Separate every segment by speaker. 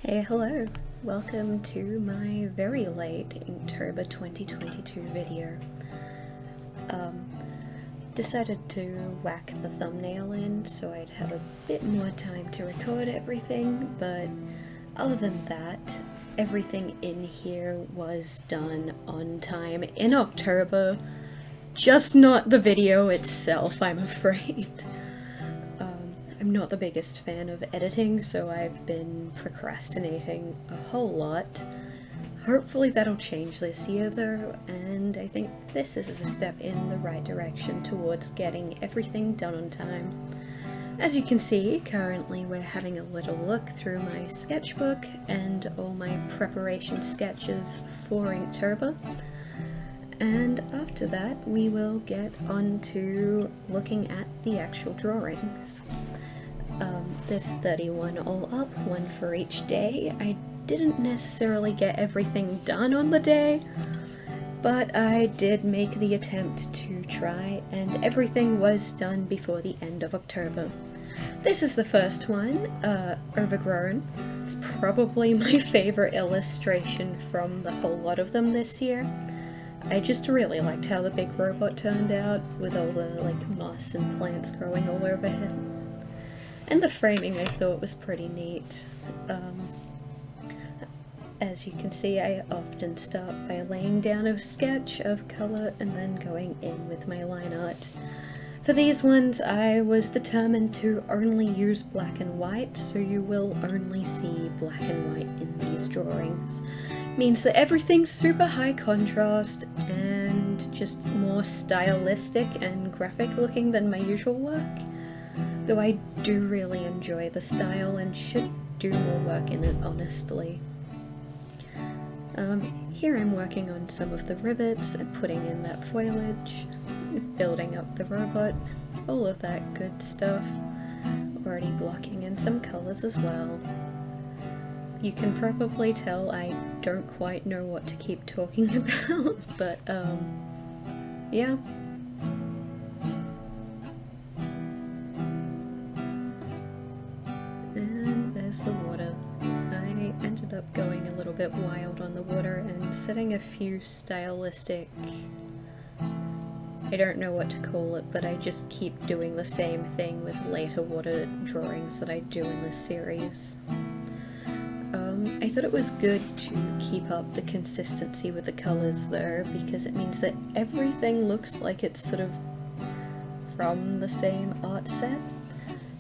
Speaker 1: Hey, hello! Welcome to my very late Inktober 2022 video. Decided to whack the thumbnail in so I'd have a bit more time to record everything, but other than that, everything in here was done on time in October, just not the video itself, I'm afraid. I'm not the biggest fan of editing, so I've been procrastinating a whole lot. Hopefully that'll change this year though, and I think this is a step in the right direction towards getting everything done on time. As you can see, currently we're having a little look through my sketchbook and all my preparation sketches for Inktober. And after that we will get on to looking at the actual drawings. There's 31 all up, one for each day. I didn't necessarily get everything done on the day, but I did make the attempt to try, and everything was done before the end of October. This is the first one, Overgrown. It's probably my favorite illustration from the whole lot of them this year. I just really liked how the big robot turned out, with all the moss and plants growing all over him. And the framing I thought was pretty neat. As you can see, I often start by laying down a sketch of colour and then going in with my line art. For these ones, I was determined to only use black and white, so you will only see black and white in these drawings. Means that everything's super high contrast and just more stylistic and graphic looking than my usual work. Though I do really enjoy the style and should do more work in it, honestly. Here I'm working on some of the rivets and putting in that foliage, building up the robot, all of that good stuff. Already blocking in some colours as well. You can probably tell I don't quite know what to keep talking about, but yeah. And there's the water. I ended up going a little bit wild on the water and setting a few stylistic... I don't know what to call it, but I just keep doing the same thing with later water drawings that I do in this series. I thought it was good to keep up the consistency with the colours though, because it means that everything looks like it's sort of from the same art set.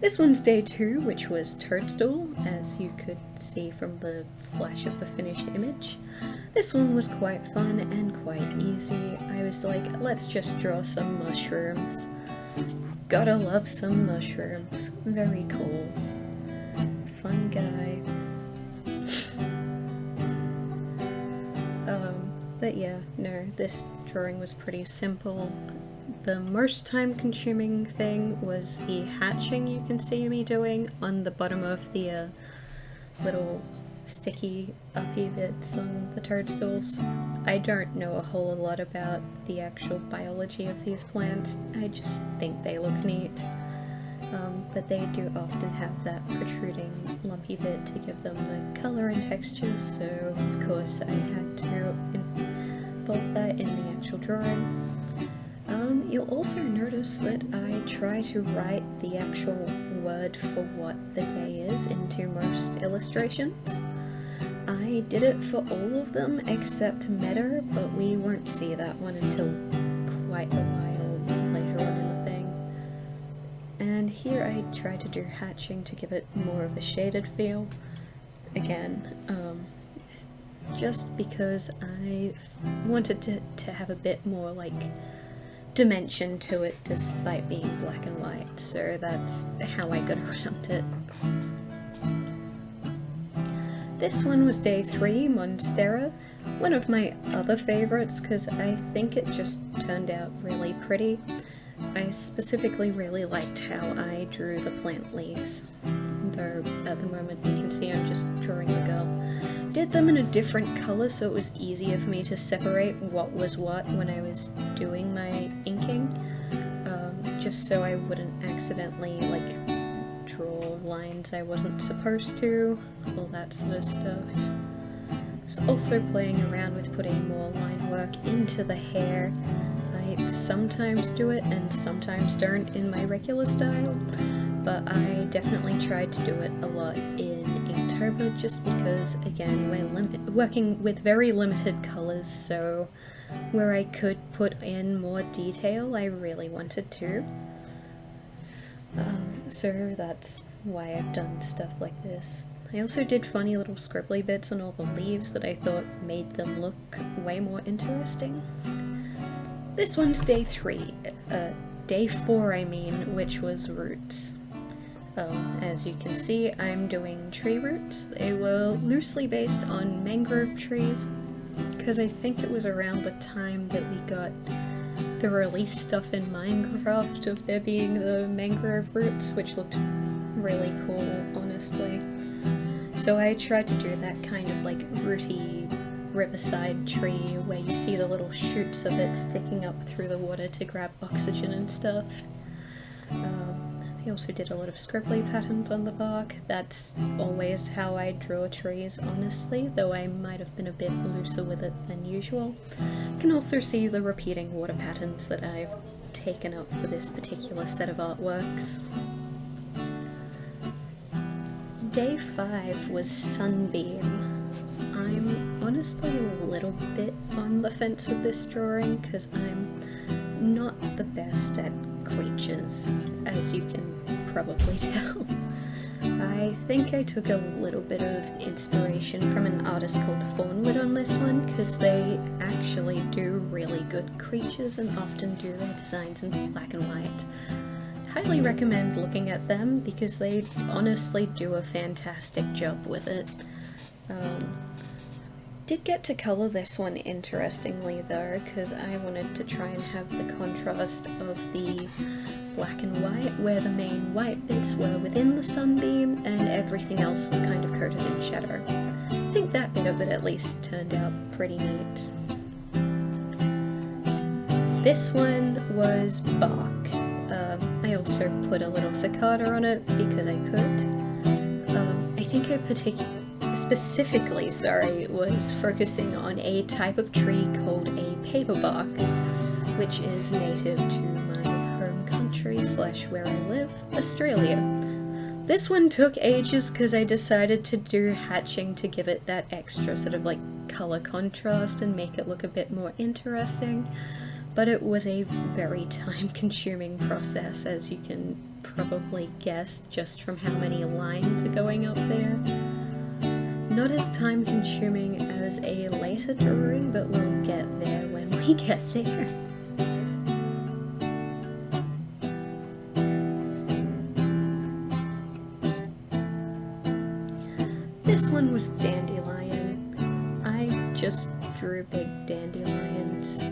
Speaker 1: This one's day 2, which was Toadstool, as you could see from the flash of the finished image. This one was quite fun and quite easy. I was like, let's just draw some mushrooms. Gotta love some mushrooms. Very cool. Fun guy. But yeah, no, this drawing was pretty simple. The most time-consuming thing was the hatching you can see me doing on the bottom of the little sticky uppy bits on the toadstools. I don't know a whole lot about the actual biology of these plants, I just think they look neat. But they do often have that protruding lumpy bit to give them the colour and texture, so of course I had to involve that in the actual drawing. You'll also notice that I try to write the actual word for what the day is into most illustrations. I did it for all of them except Meta, but we won't see that one until quite a while later on in the thing. And here I try to do hatching to give it more of a shaded feel. Again, just because I wanted to have a bit more dimension to it despite being black and white, so that's how I got around it. This one was day 3, Monstera, one of my other favourites because I think it just turned out really pretty. I specifically really liked how I drew the plant leaves, though at the moment you can see I'm just drawing the girl. Did them in a different colour so it was easier for me to separate what was what when I was doing my inking, just so I wouldn't accidentally draw lines I wasn't supposed to, all that sort of stuff. I was also playing around with putting more line work into the hair. I sometimes do it and sometimes don't in my regular style, but I definitely tried to do it a lot in Inktober just because, again, we're working with very limited colours, so where I could put in more detail, I really wanted to. So that's why I've done stuff like this. I also did funny little scribbly bits on all the leaves that I thought made them look way more interesting. This one's day 4 I mean, which was roots. As you can see, I'm doing tree roots. They were loosely based on mangrove trees, because I think it was around the time that we got the release stuff in Minecraft of there being the mangrove roots, which looked really cool, honestly. So I tried to do that kind of like rooty riverside tree where you see the little shoots of it sticking up through the water to grab oxygen and stuff. I also did a lot of scribbly patterns on the bark. That's always how I draw trees, honestly, though I might have been a bit looser with it than usual. You can also see the repeating water patterns that I've taken up for this particular set of artworks. Day 5 was Sunbeam. I'm honestly a little bit on the fence with this drawing because I'm not the best at creatures, as you can probably tell. I think I took a little bit of inspiration from an artist called Fawnwood on this one, because they actually do really good creatures and often do their designs in black and white. Highly recommend looking at them because they honestly do a fantastic job with it. Did get to colour this one interestingly though, because I wanted to try and have the contrast of the black and white, where the main white bits were within the sunbeam and everything else was kind of coated in shadow. I think that bit of it at least turned out pretty neat. This one was bark. I also put a little cicada on it because I could. I think I specifically was focusing on a type of tree called a paperbark, which is native to my home country / where I live, Australia. This one took ages because I decided to do hatching to give it that extra sort of like colour contrast and make it look a bit more interesting, but it was a very time-consuming process, as you can probably guess just from how many lines are going up there. Not as time-consuming as a later drawing, but we'll get there when we get there. This one was dandelion. I just drew big dandelions.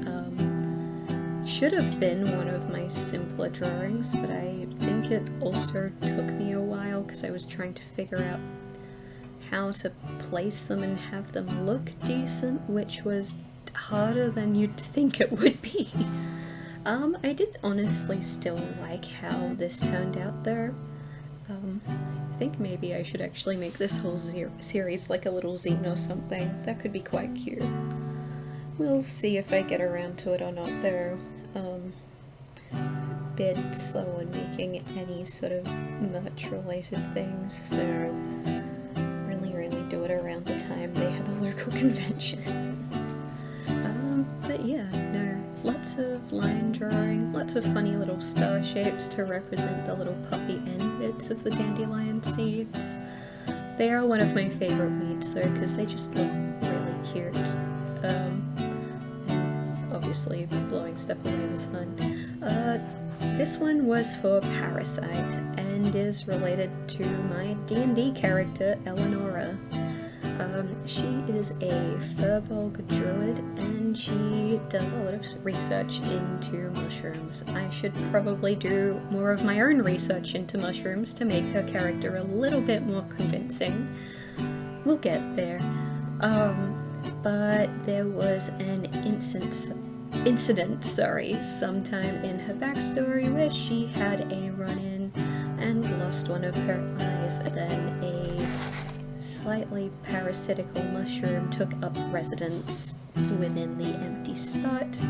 Speaker 1: Should have been one of my simpler drawings, but I think it also took me a while because I was trying to figure out how to place them and have them look decent, which was harder than you'd think it would be. I did honestly still like how this turned out though. I think maybe I should actually make this whole series like a little zine or something. That could be quite cute. We'll see if I get around to it or not though. Bit slow on making any sort of merch related things, so really do it around the time they have a local convention. But yeah, no, lots of line drawing, lots of funny little star shapes to represent the little puffy end bits of the dandelion seeds. They are one of my favourite weeds though, because they just look really cute. Obviously, blowing stuff away was fun. This one was for Parasite, and is related to my D&D character, Eleonora. She is a Furbolg druid, and she does a lot of research into mushrooms. I should probably do more of my own research into mushrooms to make her character a little bit more convincing. We'll get there. But there was an incident sometime in her backstory where she had a run-in and lost one of her eyes, and then a slightly parasitical mushroom took up residence within the empty spot,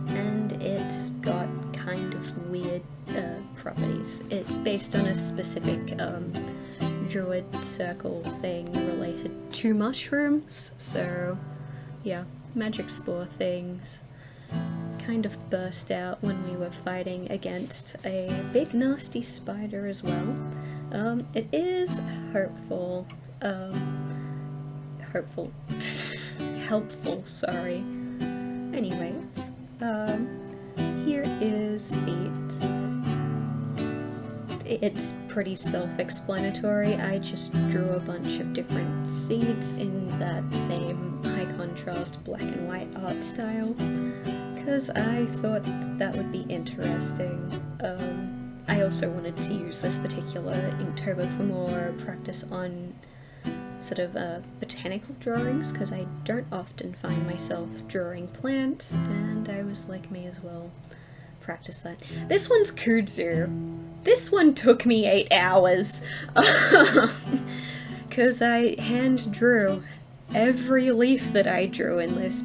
Speaker 1: and it's got kind of weird properties. It's based on a specific druid circle thing related to mushrooms, so yeah, magic spore things kind of burst out when we were fighting against a big nasty spider as well. It is hurtful, helpful, sorry. Anyways, here is seed. It's pretty self-explanatory. I just drew a bunch of different seeds in that same high contrast black and white art style, because I thought that would be interesting. I also wanted to use this particular Inktober for more practice on sort of botanical drawings, because I don't often find myself drawing plants, and I was like, may as well practice that. This one's kudzu. This one took me 8 hours, because I hand drew every leaf that I drew in this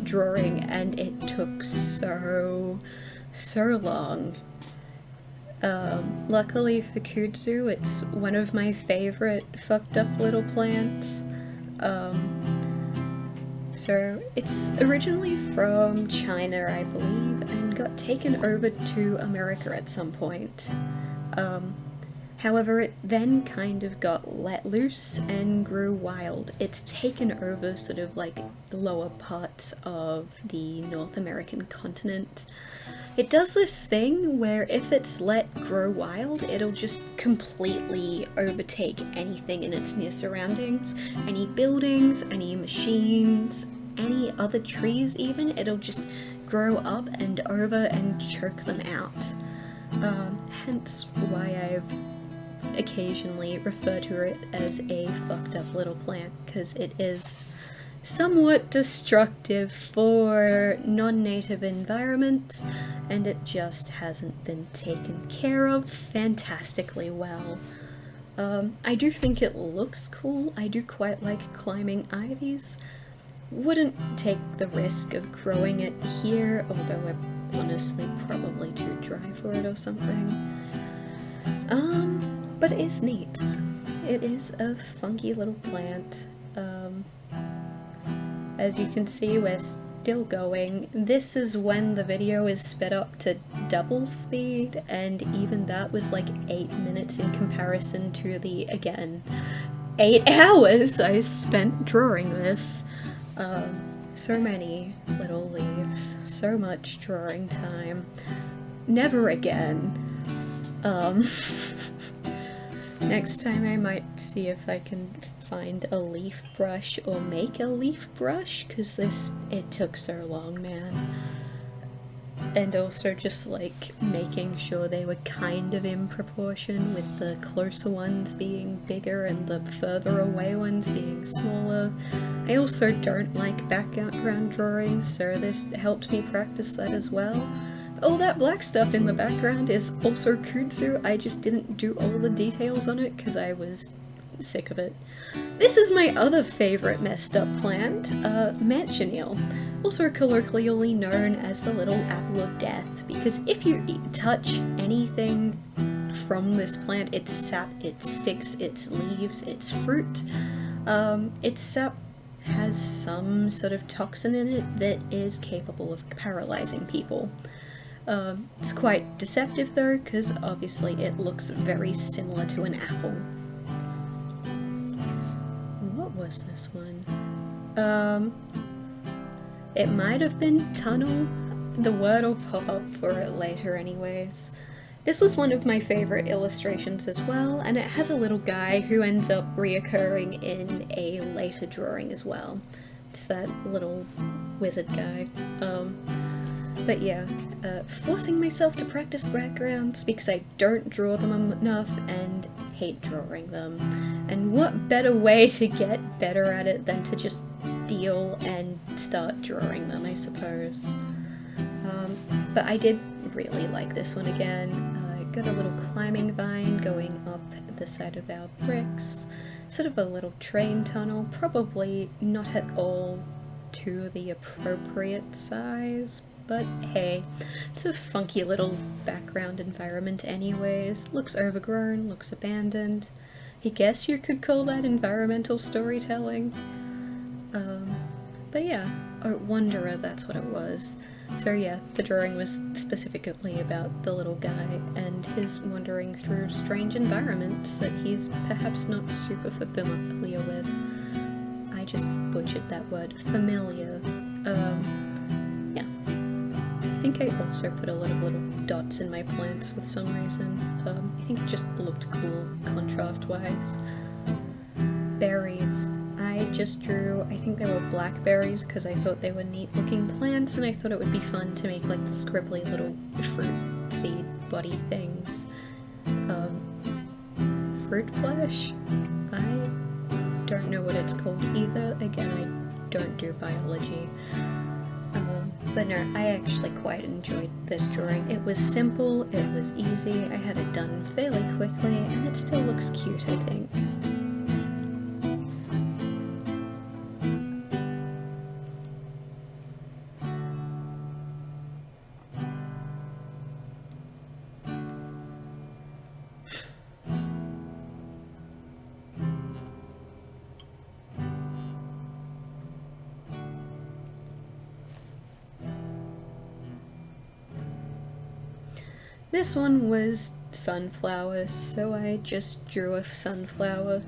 Speaker 1: drawing, and it took so long. Luckily for kudzu, it's one of my favorite fucked up little plants. So it's originally from China, I believe, and got taken over to America at some point. However, it then kind of got let loose and grew wild. It's taken over sort of like the lower parts of the North American continent. It does this thing where if it's let grow wild, it'll just completely overtake anything in its near surroundings. Any buildings, any machines, any other trees even, it'll just grow up and over and choke them out. Hence why I've occasionally referred to it as a fucked up little plant, because it is somewhat destructive for non-native environments, and it just hasn't been taken care of fantastically well. I do think it looks cool. I do quite like climbing ivies. Wouldn't take the risk of growing it here, although I'm honestly probably too dry for it or something. But it is neat. It is a funky little plant. As you can see, we're still going. This is when the video is sped up to double speed, and even that was like 8 minutes in comparison to the, again, 8 hours I spent drawing this. So many little leaves, so much drawing time. Never again. Next time I might see if I can find a leaf brush or make a leaf brush, because it took so long, man. And also just like making sure they were kind of in proportion, with the closer ones being bigger and the further away ones being smaller. I also don't like background drawings, so this helped me practice that as well. All that black stuff in the background is also kudzu. I just didn't do all the details on it because I was sick of it. This is my other favorite messed up plant, manchineel, also colloquially known as the little apple of death, because if you touch anything from this plant, its sap, its sticks, its leaves, its fruit, its sap has some sort of toxin in it that is capable of paralyzing people. It's quite deceptive though, because obviously it looks very similar to an apple. What was this one? It might have been tunnel. The word will pop up for it later anyways. This was one of my favorite illustrations as well, and it has a little guy who ends up reoccurring in a later drawing as well. It's that little wizard guy. But yeah, forcing myself to practice backgrounds because I don't draw them enough and hate drawing them. And what better way to get better at it than to just deal and start drawing them, I suppose. But I did really like this one again. got a little climbing vine going up the side of our bricks, sort of a little train tunnel, probably not at all to the appropriate size, but hey, it's a funky little background environment anyways. Looks overgrown, looks abandoned. I guess you could call that environmental storytelling. But yeah, or Wanderer, that's what it was. So yeah, the drawing was specifically about the little guy and his wandering through strange environments that he's perhaps not super familiar with. I just butchered that word, familiar. Yeah. I think I also put a lot of little dots in my plants for some reason. I think it just looked cool, contrast-wise. Berries. I just drew, I think they were blackberries because I thought they were neat looking plants and I thought it would be fun to make like the scribbly little fruit seed body things. Fruit flesh? I don't know what it's called either. Again, I don't do biology. But no, I actually quite enjoyed this drawing. It was simple, it was easy, I had it done fairly quickly, and it still looks cute, I think. This one was sunflowers, so I just drew a sunflower.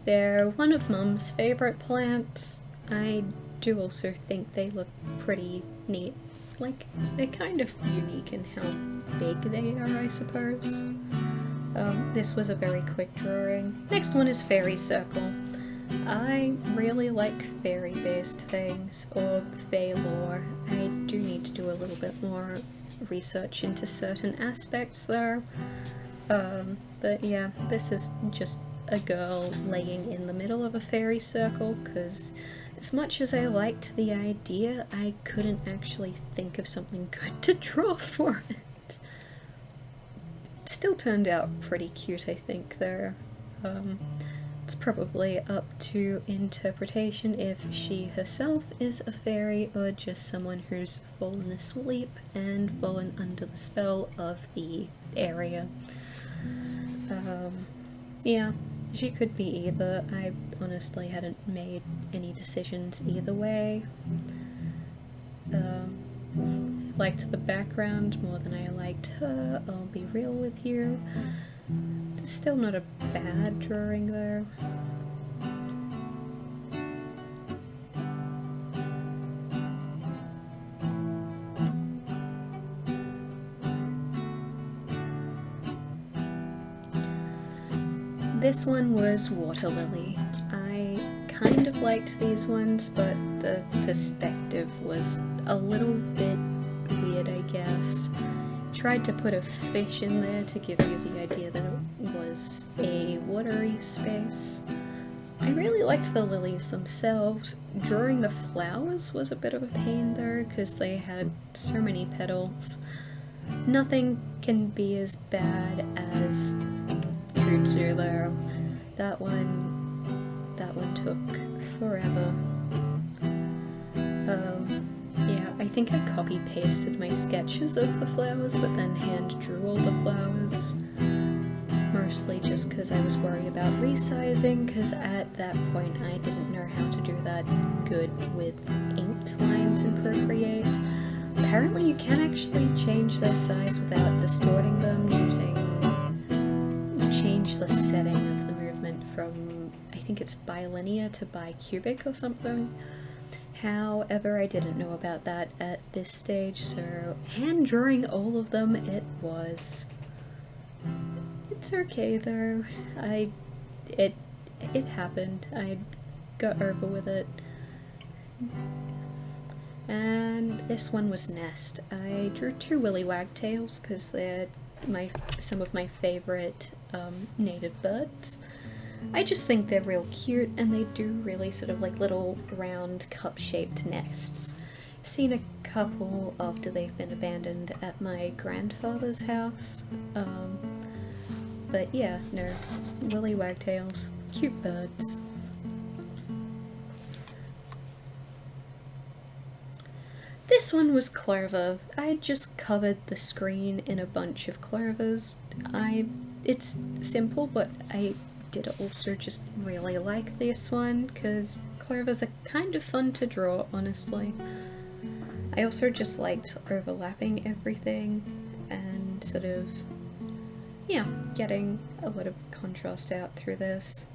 Speaker 1: They're one of Mum's favourite plants. I do also think they look pretty neat. Like, they're kind of unique in how big they are, I suppose. This was a very quick drawing. Next one is Fairy Circle. I really like fairy-based things, or fae lore. I do need to do a little bit more research into certain aspects there. But yeah, this is just a girl laying in the middle of a fairy circle, because as much as I liked the idea, I couldn't actually think of something good to draw for it. It still turned out pretty cute, I think, though. It's probably up to interpretation if she herself is a fairy or just someone who's fallen asleep and fallen under the spell of the area. Yeah, she could be either. I honestly hadn't made any decisions either way. Liked the background more than I liked her, I'll be real with you. Still not a bad drawing though. This one was Water Lily. I kind of liked these ones, but the perspective was a little bit weird, I guess. Tried to put a fish in there to give you the idea that it was a watery space. I really liked the lilies themselves. Drawing the flowers was a bit of a pain though, because they had so many petals. Nothing can be as bad as Kutsu though. That one took forever. Yeah, I think I copy-pasted my sketches of the flowers, but then hand-drew all the flowers. Mostly just because I was worried about resizing, because at that point I didn't know how to do that good with inked lines in Procreate. Apparently you can actually change their size without distorting them using... You change the setting of the movement from, I think it's bilinear to bicubic or something. However, I didn't know about that at this stage, so hand drawing all of them it was. It's okay though. It happened. I got over with it. And this one was Nest. I drew two willy wagtails because they're some of my favorite native birds. I just think they're real cute, and they do really sort of like little round cup-shaped nests. Seen a couple after they've been abandoned at my grandfather's house. But yeah, no, willy wagtails, cute birds. This one was clover. I just covered the screen in a bunch of clovers. It's simple, but I did also just really like this one because clovers are kind of fun to draw, honestly. I also just liked overlapping everything and sort of, yeah, getting a lot of contrast out through this.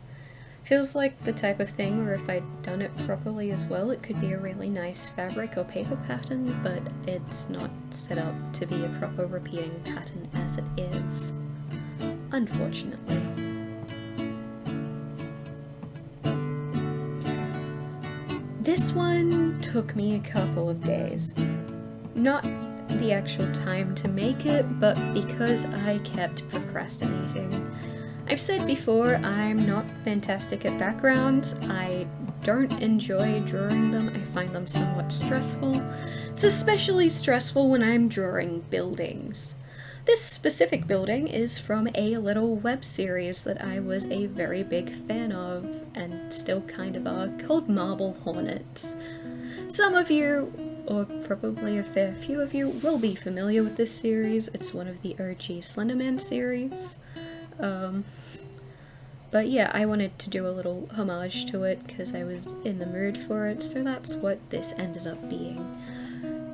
Speaker 1: Feels like the type of thing where if I'd done it properly as well, it could be a really nice fabric or paper pattern, but it's not set up to be a proper repeating pattern as it is, unfortunately. This one took me a couple of days. Not the actual time to make it, but because I kept procrastinating. I've said before, I'm not fantastic at backgrounds. I don't enjoy drawing them. I find them somewhat stressful. It's especially stressful when I'm drawing buildings. This specific building is from a little web series that I was a very big fan of, and still kind of are, called Marble Hornets. Some of you, or probably a fair few of you, will be familiar with this series. It's one of the OG Slenderman series. But yeah, I wanted to do a little homage to it because I was in the mood for it, so that's what this ended up being.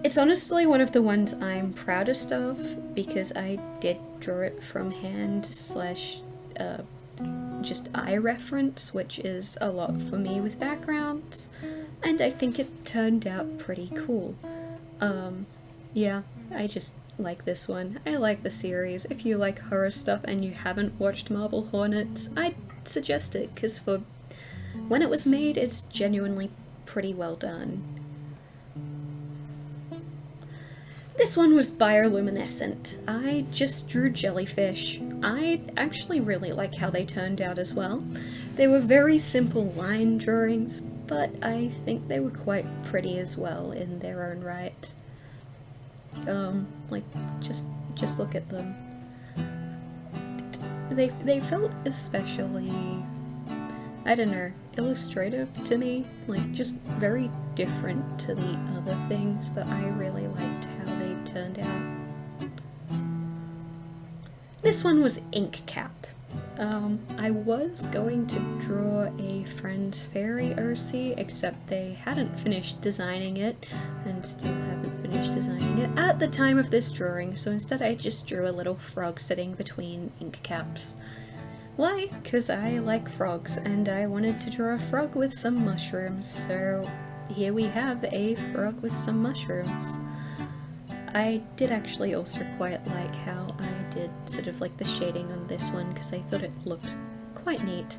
Speaker 1: It's honestly one of the ones I'm proudest of because I did draw it from hand slash just eye reference, which is a lot for me with backgrounds, and I think it turned out pretty cool. Yeah, I just like this one. I like the series. If you like horror stuff and you haven't watched Marble Hornets, I'd suggest it, because for when it was made, it's genuinely pretty well done. This one was bioluminescent. I just drew jellyfish. I actually really like how they turned out as well. They were very simple line drawings, but I think they were quite pretty as well in their own right. Like, just look at them. They felt especially, I don't know, illustrative to me, like just very different to the other things, but I really liked how they turned out. This one was Ink Cap. I was going to draw a Friends Fairy OC, except they hadn't finished designing it, and still haven't finished designing it at the time of this drawing, so instead I just drew a little frog sitting between ink caps. Why? Because I like frogs, and I wanted to draw a frog with some mushrooms, so here we have a frog with some mushrooms. I did actually also quite like how I did sort of like the shading on this one because I thought it looked quite neat.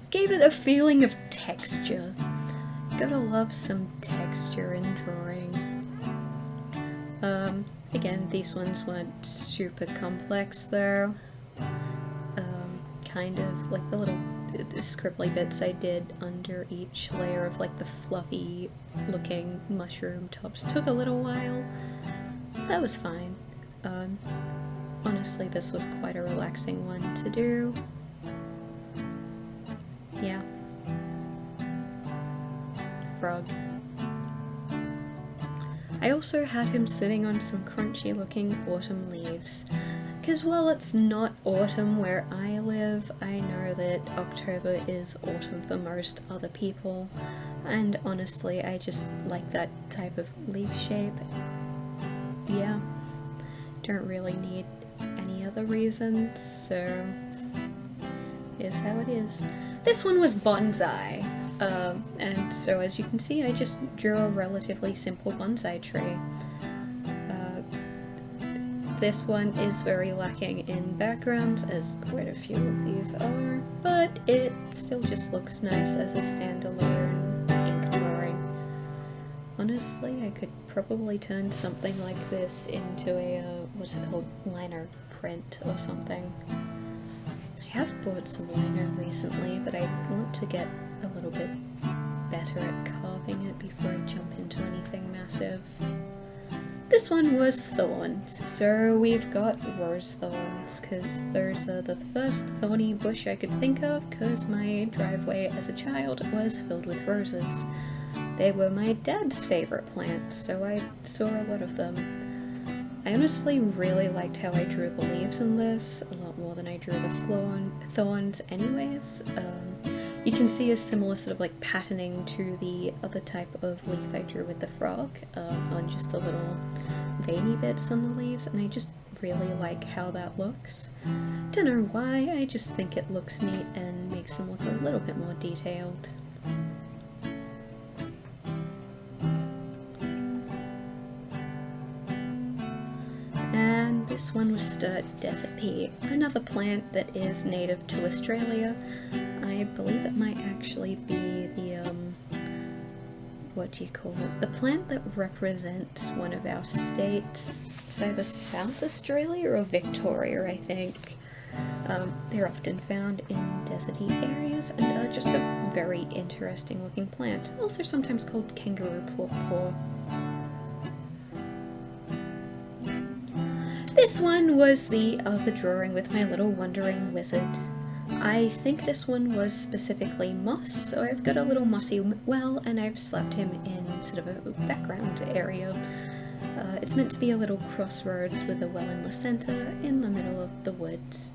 Speaker 1: Gave it a feeling of texture. Gotta love some texture in drawing. Again, these ones weren't super complex though. Kind of like the little scribbly bits I did under each layer of like the fluffy looking mushroom tops took a little while. That was fine. Honestly, this was quite a relaxing one to do. Yeah. Frog. I also had him sitting on some crunchy looking autumn leaves. Because while it's not autumn where I live, I know that October is autumn for most other people. And honestly, I just like that type of leaf shape. Yeah, don't really need any other reasons, so is how it is. This one was bonsai, and so as you can see, I just drew a relatively simple bonsai tree. This one is very lacking in backgrounds, as quite a few of these are, but it still just looks nice as a standalone ink drawing. Honestly, I could probably turn something like this into a, what's it called, liner print or something. I have bought some liner recently, but I want to get a little bit better at carving describing it before I jump into anything massive. This one was thorns, so we've got rose thorns, because there's the first thorny bush I could think of, because my driveway as a child was filled with roses. They were my dad's favourite plants, so I saw a lot of them. I honestly really liked how I drew the leaves in this, a lot more than I drew the thorns anyways. You can see a similar sort of like patterning to the other type of leaf I drew with the frog, on just the little veiny bits on the leaves, and I just really like how that looks. Don't know why, I just think it looks neat and makes them look a little bit more detailed. And this one was Sturt Desert Pea, another plant that is native to Australia. I believe it might actually be the, what do you call it? The plant that represents one of our states. It's either South Australia or Victoria, I think. They're often found in deserty areas and are just a very interesting looking plant. Also sometimes called kangaroo paw. This one was the other drawing with my little wandering wizard. I think this one was specifically moss, so I've got a little mossy well and I've slapped him in sort of a background area. It's meant to be a little crossroads with a well in the centre, in the middle of the woods.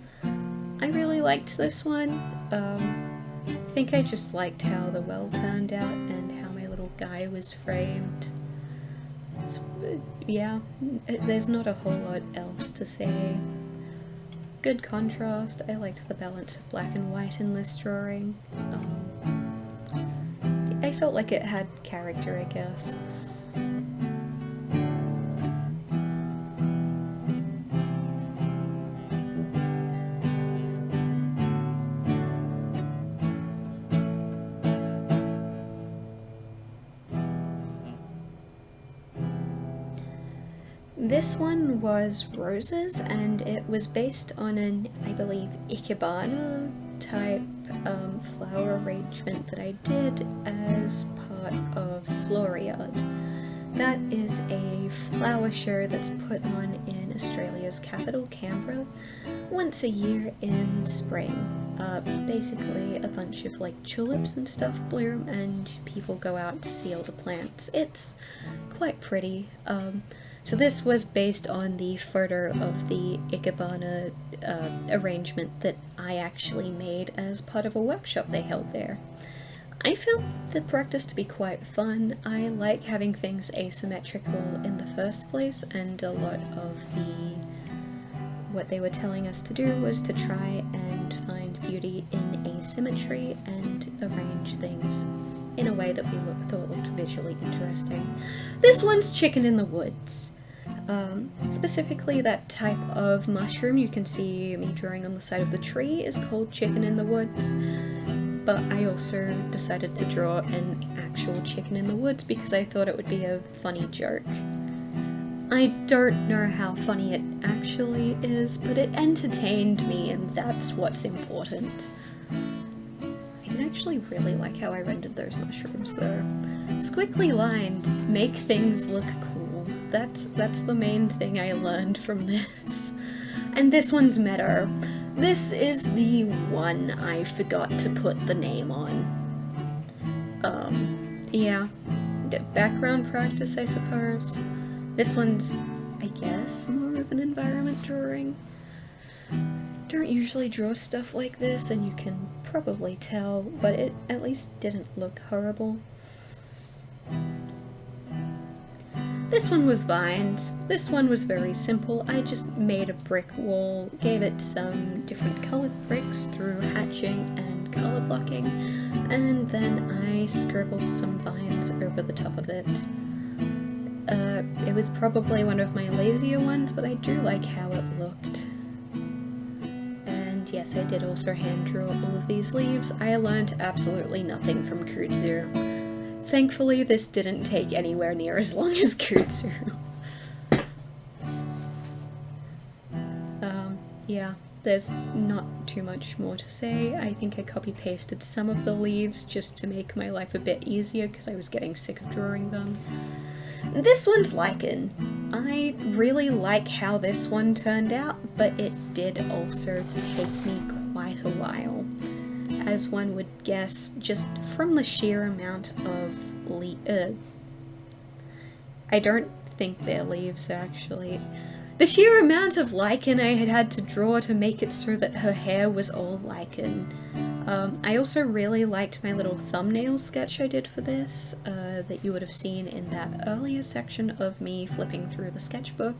Speaker 1: I really liked this one. I think I just liked how the well turned out and how my little guy was framed. Yeah, there's not a whole lot else to say. Good contrast. I liked the balance of black and white in this drawing. I felt like it had character, I guess. This one was roses, and it was based on an, I believe, ikebana type flower arrangement that I did as part of Floriad. That is a flower show that's put on in Australia's capital, Canberra, once a year in spring. Basically a bunch of like tulips and stuff bloom and people go out to see all the plants. It's quite pretty. So this was based on the photo of the ikebana arrangement that I actually made as part of a workshop they held there. I found the practice to be quite fun. I like having things asymmetrical in the first place, and a lot of what they were telling us to do was to try and find beauty in asymmetry and arrange things in a way that we thought looked visually interesting. This one's Chicken in the Woods. Specifically that type of mushroom you can see me drawing on the side of the tree is called Chicken in the Woods, but I also decided to draw an actual chicken in the woods because I thought it would be a funny joke. I don't know how funny it actually is, but it entertained me, and that's what's important. I did actually really like how I rendered those mushrooms though. Squiggly lines make things look cool. That's the main thing I learned from this. And this one's Meadow. This is the one I forgot to put the name on. Yeah. Background practice, I suppose. This one's, I guess, more of an environment drawing. Don't usually draw stuff like this, and you can probably tell, but it at least didn't look horrible. This one was vines. This one was very simple. I just made a brick wall, gave it some different colored bricks through hatching and color blocking, and then I scribbled some vines over the top of it. It was probably one of my lazier ones, but I do like how it looked. And yes, I did also hand draw all of these leaves. I learned absolutely nothing from kudzu. Thankfully, this didn't take anywhere near as long as kudzu. Yeah, there's not too much more to say. I think I copy-pasted some of the leaves just to make my life a bit easier because I was getting sick of drawing them. This one's lichen. I really like how this one turned out, but it did also take me quite a while. As one would guess, just from the sheer amount of I don't think they're leaves, actually. The sheer amount of lichen I had to draw to make it so that her hair was all lichen. I also really liked my little thumbnail sketch I did for this, that you would have seen in that earlier section of me flipping through the sketchbook.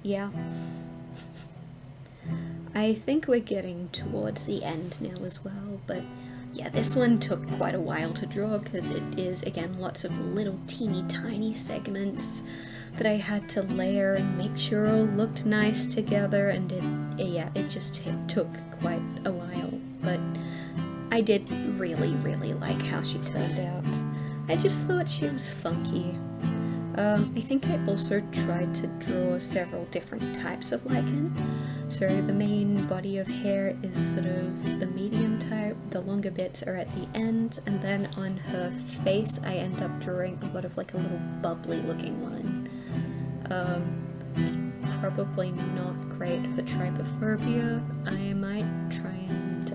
Speaker 1: Yeah. I think we're getting towards the end now as well, but yeah, this one took quite a while to draw because it is, again, lots of little teeny tiny segments that I had to layer and make sure all looked nice together, and it just took quite a while, but I did really like how she turned out. I just thought she was funky. I think I also tried to draw several different types of lichen. So the main body of hair is sort of the medium type, the longer bits are at the ends, and then on her face I end up drawing a lot of like a little bubbly looking one. It's probably not great for trypophobia. I might try and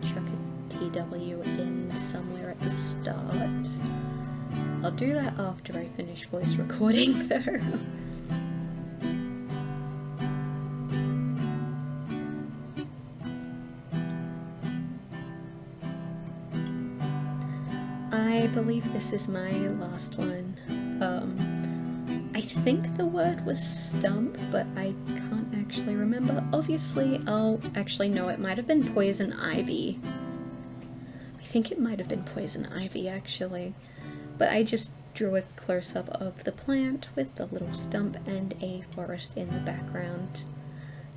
Speaker 1: chuck a TW in somewhere at the start. I'll do that after I finish voice recording though. I believe this is my last one. I think the word was stump, but I can't actually remember. Obviously, it might have been poison ivy. I think it might have been poison ivy actually. But I just drew a close-up of the plant with the little stump and a forest in the background.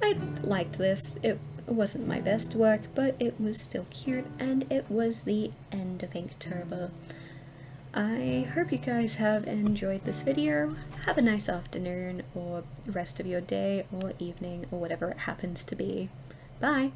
Speaker 1: I liked this. It wasn't my best work, but it was still cute, and it was the end of Inktober. I hope you guys have enjoyed this video. Have a nice afternoon, or rest of your day, or evening, or whatever it happens to be. Bye!